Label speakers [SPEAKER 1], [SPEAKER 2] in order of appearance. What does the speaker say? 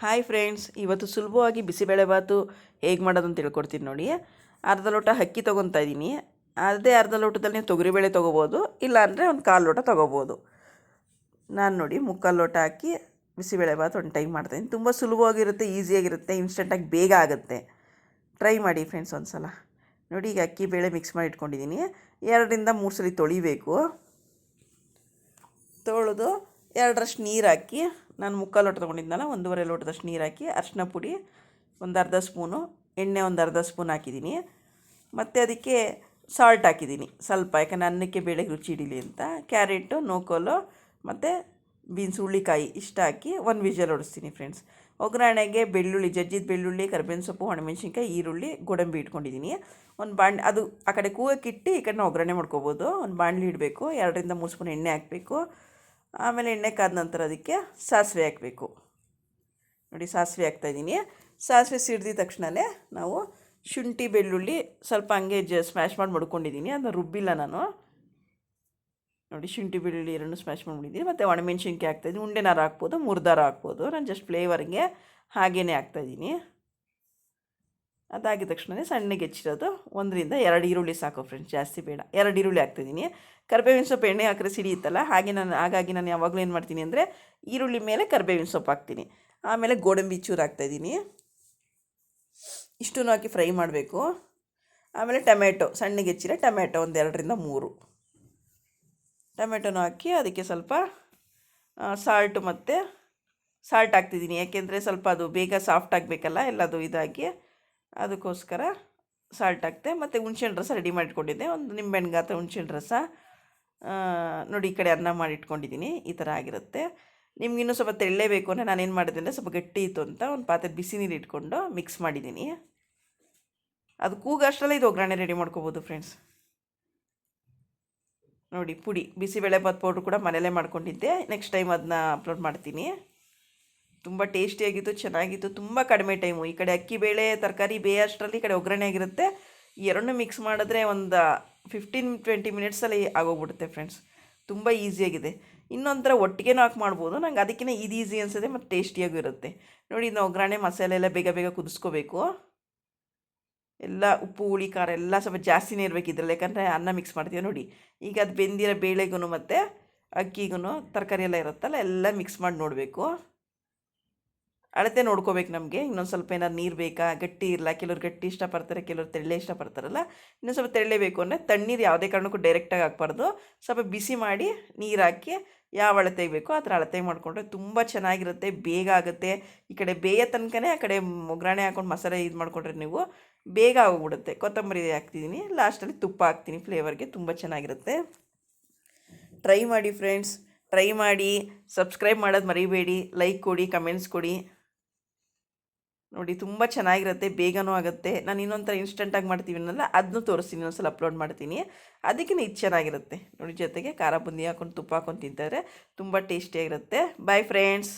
[SPEAKER 1] Hi friends, ಇವತ್ತು ಸುಲಭವಾಗಿ ಬಿಸಿಬೇಳೆಬಾತು ಹೇಗೆ ಮಾಡೋದು ಅಂತ ತಿಳ್ಕೊಡ್ತೀನಿ ನೋಡಿ. ಅರ್ಧ ಲೋಟ ಅಕ್ಕಿ ತೊಗೊತಾ ಇದ್ದೀನಿ. ಅದೇ ಅರ್ಧ ಲೋಟದಲ್ಲಿ ನೀವು ತೊಗರಿಬೇಳೆ ತೊಗೋಬೋದು, ಇಲ್ಲಾಂದರೆ ಒಂದು ಕಾಲು ಲೋಟ ತೊಗೋಬೋದು. ನಾನು ನೋಡಿ ಮುಕ್ಕಾಲು ಲೋಟ ಹಾಕಿ ಬಿಸಿಬೇಳೆಬಾತು ಒಂದು ಟೈಮ್ ಮಾಡ್ತಾಯಿದ್ದೀನಿ. ತುಂಬ ಸುಲಭವಾಗಿರುತ್ತೆ, ಈಸಿಯಾಗಿರುತ್ತೆ, ಇನ್ಸ್ಟೆಂಟಾಗಿ ಬೇಗ ಆಗುತ್ತೆ. ಟ್ರೈ ಮಾಡಿ ಫ್ರೆಂಡ್ಸ್ ಒಂದು ಸಲ. ನೋಡಿ ಈಗ ಅಕ್ಕಿ ಬೇಳೆ ಮಿಕ್ಸ್ ಮಾಡಿ ಇಟ್ಕೊಂಡಿದ್ದೀನಿ. 2-3 ಸಲ ತೊಳಿಬೇಕು. ತೊಳೆದು 2ರಷ್ಟು ನೀರು ಹಾಕಿ, ನಾನು ಮುಕ್ಕಾಲು ಲೋಟ ತೊಗೊಂಡಿದ್ದನಲ್ಲ, 1.5 ಲೋಟದಷ್ಟು ನೀರು ಹಾಕಿ, ಅರಿಶಿನ ಪುಡಿ ಒಂದು ಅರ್ಧ ಸ್ಪೂನು, ಎಣ್ಣೆ ಒಂದು ಅರ್ಧ ಸ್ಪೂನ್ ಹಾಕಿದ್ದೀನಿ. ಮತ್ತು ಅದಕ್ಕೆ ಸಾಲ್ಟ್ ಹಾಕಿದ್ದೀನಿ ಸ್ವಲ್ಪ, ಯಾಕಂದರೆ ಅನ್ನಕ್ಕೆ ಬೇಳೆಗೆ ರುಚಿ ಹಿಡೀಲಿ ಅಂತ. ಕ್ಯಾರೆಟು, ನೋಕೋಲು ಮತ್ತು ಬೀನ್ಸ್, ಹುಳ್ಳಿಕಾಯಿ ಇಷ್ಟ ಹಾಕಿ ಒಂದು ವಿಷಲ್ ಹೊಡಿಸ್ತೀನಿ ಫ್ರೆಂಡ್ಸ್. ಒಗ್ಗರಣೆಗೆ ಬೆಳ್ಳುಳ್ಳಿ, ಜಜ್ಜಿದ ಬೆಳ್ಳುಳ್ಳಿ, ಕರಿಬೇವಿನ ಸೊಪ್ಪು, ಒಣಮೆಣ್ಸಿನ್ಕಾಯಿ, ಈರುಳ್ಳಿ, ಗೋಡಂಬಿ ಇಟ್ಕೊಂಡಿದ್ದೀನಿ. ಒಂದು ಅದು ಆ ಕಡೆ ಕೂಗಕ್ಕಿಟ್ಟು ಈ ಕಡೆ ಒಗ್ಗರಣೆ ಮಾಡ್ಕೋಬೋದು. ಒಂದು ಬಾಣಲಿ ಇಡಬೇಕು, 2-3 ಸ್ಪೂನ್ ಎಣ್ಣೆ ಹಾಕಬೇಕು. ಆಮೇಲೆ ಎಣ್ಣೆ ಕಾದ ನಂತರ ಅದಕ್ಕೆ ಸಾಸಿವೆ ಹಾಕಬೇಕು. ನೋಡಿ ಸಾಸಿವೆ ಹಾಕ್ತಾಯಿದ್ದೀನಿ. ಸಾಸಿವೆ ಸಿಡ್ದಿದ ತಕ್ಷಣವೇ ನಾವು ಶುಂಠಿ ಬೆಳ್ಳುಳ್ಳಿ ಸ್ವಲ್ಪ ಹಂಗೆ ಸ್ಮ್ಯಾಶ್ ಮಾಡಿ ಮಡ್ಕೊಂಡಿದ್ದೀನಿ, ಅದನ್ನ ರುಬ್ಬಿಲ್ಲ ನಾನು. ನೋಡಿ ಶುಂಠಿ ಬೆಳ್ಳುಳ್ಳಿ 2 ಸ್ಮ್ಯಾಶ್ ಮಾಡಿದ್ದೀನಿ. ಮತ್ತು ಒಣಮೆಣ್ಸಿನ್ಕಾಯಿ ಹಾಕ್ತಾಯಿದ್ದೀನಿ. ಉಂಡೆನಾರು ಹಾಕ್ಬೋದು, ಮುರ್ದಾರು ಹಾಕ್ಬೋದು. ನಾನು ಜಸ್ಟ್ ಫ್ಲೇವರ್ಗೆ ಹಾಗೇ ಹಾಕ್ತಾಯಿದ್ದೀನಿ. ಅದಾಗಿದ ತಕ್ಷಣ ಸಣ್ಣಗೆ ಹೆಚ್ಚಿರೋದು 1-2 ಈರುಳ್ಳಿ ಸಾಕು ಫ್ರೆಂಡ್ಸ್, ಜಾಸ್ತಿ ಬೇಡ. 2 ಈರುಳ್ಳಿ ಹಾಕ್ತಿದ್ದೀನಿ. ಕರಿಬೇವಿನ ಸೊಪ್ಪು ಎಣ್ಣೆ ಹಾಕಿದ್ರೆ ಸಿಡಿಯುತ್ತಲ್ಲ, ಹಾಗಾಗಿ ನಾನು ಯಾವಾಗಲೂ ಏನು ಮಾಡ್ತೀನಿ ಅಂದರೆ ಈರುಳ್ಳಿ ಮೇಲೆ ಕರಿಬೇವಿನ ಸೊಪ್ಪು ಹಾಕ್ತೀನಿ. ಆಮೇಲೆ ಗೋಡಂಬಿ ಚೂರು ಹಾಕ್ತಾಯಿದ್ದೀನಿ. ಇಷ್ಟನ್ನು ಹಾಕಿ ಫ್ರೈ ಮಾಡಬೇಕು. ಆಮೇಲೆ ಟೊಮೆಟೊ, ಸಣ್ಣಗೆ ಹೆಚ್ಚಿರೋ ಟೊಮೆಟೊ ಒಂದು 2-3 ಟೊಮೆಟೊನೂ ಹಾಕಿ ಅದಕ್ಕೆ ಸ್ವಲ್ಪ ಸಾಲ್ಟ್ ಹಾಕ್ತಿದ್ದೀನಿ. ಯಾಕೆಂದರೆ ಸ್ವಲ್ಪ ಅದು ಬೇಗ ಸಾಫ್ಟ್ ಆಗಬೇಕಲ್ಲ, ಎಲ್ಲದು ಇದಾಗಿ, ಅದಕ್ಕೋಸ್ಕರ ಸಾಲ್ಟ್ ಹಾಕ್ತೆ. ಮತ್ತು ಹುಣ್ಸೆಹಣ್ಣು ರಸ ರೆಡಿ ಮಾಡಿಟ್ಕೊಂಡಿದ್ದೆ, ಒಂದು ನಿಂಬೆಹಣ್ಣು ಗಾತ್ರ ಹುಣ್ಸೆಹಣ್ಣು ರಸ. ನೋಡಿ ಈ ಕಡೆ ಅನ್ನ ಮಾಡಿಟ್ಕೊಂಡಿದ್ದೀನಿ, ಈ ಥರ ಆಗಿರುತ್ತೆ. ನಿಮ್ಗಿನ್ನೂ ಸ್ವಲ್ಪ ತೆಳ್ಳೇಬೇಕು ಅಂದರೆ ನಾನೇನು ಮಾಡಿದೆ ಅಂದರೆ ಸ್ವಲ್ಪ ಗಟ್ಟಿ ಇತ್ತು ಅಂತ ಒಂದು ಪಾತ್ರೆ ಬಿಸಿ ನೀರು ಇಟ್ಕೊಂಡು ಮಿಕ್ಸ್ ಮಾಡಿದ್ದೀನಿ. ಅದು ಕೂಗಷ್ಟರಲ್ಲೇ ಇದು ಒಗ್ಗರಣೆ ರೆಡಿ ಮಾಡ್ಕೋಬೋದು ಫ್ರೆಂಡ್ಸ್. ನೋಡಿ ಪುಡಿ ಬಿಸಿಬೇಳೆಬಾತ್ ಪೌಡ್ರ್ ಕೂಡ ಮನೆಯಲ್ಲೇ ಮಾಡ್ಕೊಂಡಿದ್ದೆ. ನೆಕ್ಸ್ಟ್ ಟೈಮ್ ಅದನ್ನ ಅಪ್ಲೋಡ್ ಮಾಡ್ತೀನಿ. ತುಂಬ ಟೇಸ್ಟಿಯಾಗಿತ್ತು, ಚೆನ್ನಾಗಿತ್ತು. ತುಂಬ ಕಡಿಮೆ ಟೈಮು. ಈ ಕಡೆ ಅಕ್ಕಿ ಬೇಳೆ ತರಕಾರಿ ಬೇಯೋಷ್ಟರಲ್ಲಿ ಈ ಕಡೆ ಒಗ್ಗರಣೆ ಆಗಿರುತ್ತೆ. ಎರಡನ್ನೂ ಮಿಕ್ಸ್ ಮಾಡಿದ್ರೆ ಒಂದು 15-20 ಮಿನಿಟ್ಸಲ್ಲಿ ಆಗೋಗ್ಬಿಡುತ್ತೆ ಫ್ರೆಂಡ್ಸ್. ತುಂಬ ಈಸಿಯಾಗಿದೆ. ಇನ್ನೊಂಥರ ಒಟ್ಟಿಗೆ ಹಾಕಿ ಮಾಡ್ಬೋದು. ನಂಗೆ ಅದಕ್ಕಿಂತ ಇದು ಈಸಿ ಅನಿಸುತ್ತೆ ಮತ್ತು ಟೇಸ್ಟಿಯಾಗೂ ಇರುತ್ತೆ. ನೋಡಿ ಇದನ್ನ ಒಗ್ಗರಣೆ ಮಸಾಲೆ ಎಲ್ಲ ಬೇಗ ಬೇಗ ಕುದಿಸ್ಕೋಬೇಕು. ಎಲ್ಲ ಉಪ್ಪು ಹುಳಿ ಖಾರ ಎಲ್ಲ ಸ್ವಲ್ಪ ಜಾಸ್ತಿನೇ ಇರಬೇಕು ಇದರಲ್ಲಿ, ಯಾಕಂದರೆ ಅನ್ನ ಮಿಕ್ಸ್ ಮಾಡ್ತೀವಿ. ನೋಡಿ ಈಗ ಅದು ಬೆಂದಿರೋ ಬೇಳೆಗೂ ಮತ್ತು ಅಕ್ಕಿಗೂ ತರಕಾರಿ ಎಲ್ಲ ಇರುತ್ತಲ್ಲ, ಎಲ್ಲ ಮಿಕ್ಸ್ ಮಾಡಿ ನೋಡಬೇಕು. ಅಳತೆ ನೋಡ್ಕೋಬೇಕು ನಮಗೆ. ಇನ್ನೊಂದು ಸ್ವಲ್ಪ ಏನಾದ್ರು ನೀರು ಬೇಕಾ, ಗಟ್ಟಿ ಇರಲ್ಲ, ಕೆಲವ್ರು ಗಟ್ಟಿ ಇಷ್ಟಪಡ್ತಾರೆ, ಕೆಲವ್ರು ತೆಳ್ಳೆ ಇಷ್ಟಪಡ್ತಾರಲ್ಲ. ಇನ್ನೊಂದು ಸ್ವಲ್ಪ ತೆಳ್ಳೆ ಬೇಕು ಅಂದರೆ ತಣ್ಣೀರು ಯಾವುದೇ ಕಾರಣಕ್ಕೂ ಡೈರೆಕ್ಟಾಗಿ ಹಾಕ್ಬಾರ್ದು. ಸ್ವಲ್ಪ ಬಿಸಿ ಮಾಡಿ ನೀರು ಹಾಕಿ ಯಾವ ಅಳತೆಗೆ ಬೇಕೋ ಆ ಥರ ಅಳತೆ ಮಾಡಿಕೊಂಡ್ರೆ ತುಂಬ ಚೆನ್ನಾಗಿರುತ್ತೆ, ಬೇಗ ಆಗುತ್ತೆ. ಈ ಕಡೆ ಬೇಯ ತನಕನೇ ಆ ಕಡೆ ಒಗ್ಗರಣೆ ಹಾಕ್ಕೊಂಡು ಮಸಾಲೆ ಇದು ಮಾಡಿಕೊಂಡ್ರೆ ನೀವು ಬೇಗ ಆಗೋಗ್ಬಿಡುತ್ತೆ. ಕೊತ್ತಂಬರಿ ಹಾಕ್ತಿದ್ದೀನಿ, ಲಾಸ್ಟಲ್ಲಿ ತುಪ್ಪ ಹಾಕ್ತೀನಿ ಫ್ಲೇವರ್ಗೆ, ತುಂಬ ಚೆನ್ನಾಗಿರುತ್ತೆ. ಟ್ರೈ ಮಾಡಿ ಫ್ರೆಂಡ್ಸ್, ಟ್ರೈ ಮಾಡಿ. ಸಬ್ಸ್ಕ್ರೈಬ್ ಮಾಡೋದು ಮರಿಬೇಡಿ, ಲೈಕ್ ಕೊಡಿ, ಕಮೆಂಟ್ಸ್ ಕೊಡಿ. ನೋಡಿ ತುಂಬ ಚೆನ್ನಾಗಿರುತ್ತೆ, ಬೇಗನೂ ಆಗುತ್ತೆ. ನಾನು ಇನ್ನೊಂಥರ ಇನ್ಸ್ಟೆಂಟಾಗಿ ಮಾಡ್ತೀವಿನಲ್ಲ, ಅದನ್ನೂ ತೋರಿಸ್ತೀನಿ, ಇನ್ನೊಂದ್ಸಲ ಅಪ್ಲೋಡ್ ಮಾಡ್ತೀನಿ. ಅದಕ್ಕೆ ಇದು ಚೆನ್ನಾಗಿರುತ್ತೆ. ನೋಡಿ ಜೊತೆಗೆ ಖಾರ ಬುಂದಿ ಹಾಕ್ಕೊಂಡು ತುಪ್ಪ ಹಾಕ್ಕೊಂಡು ತಿಂತಾರೆ ತುಂಬ ಟೇಸ್ಟಿಯಾಗಿರುತ್ತೆ. Bye friends.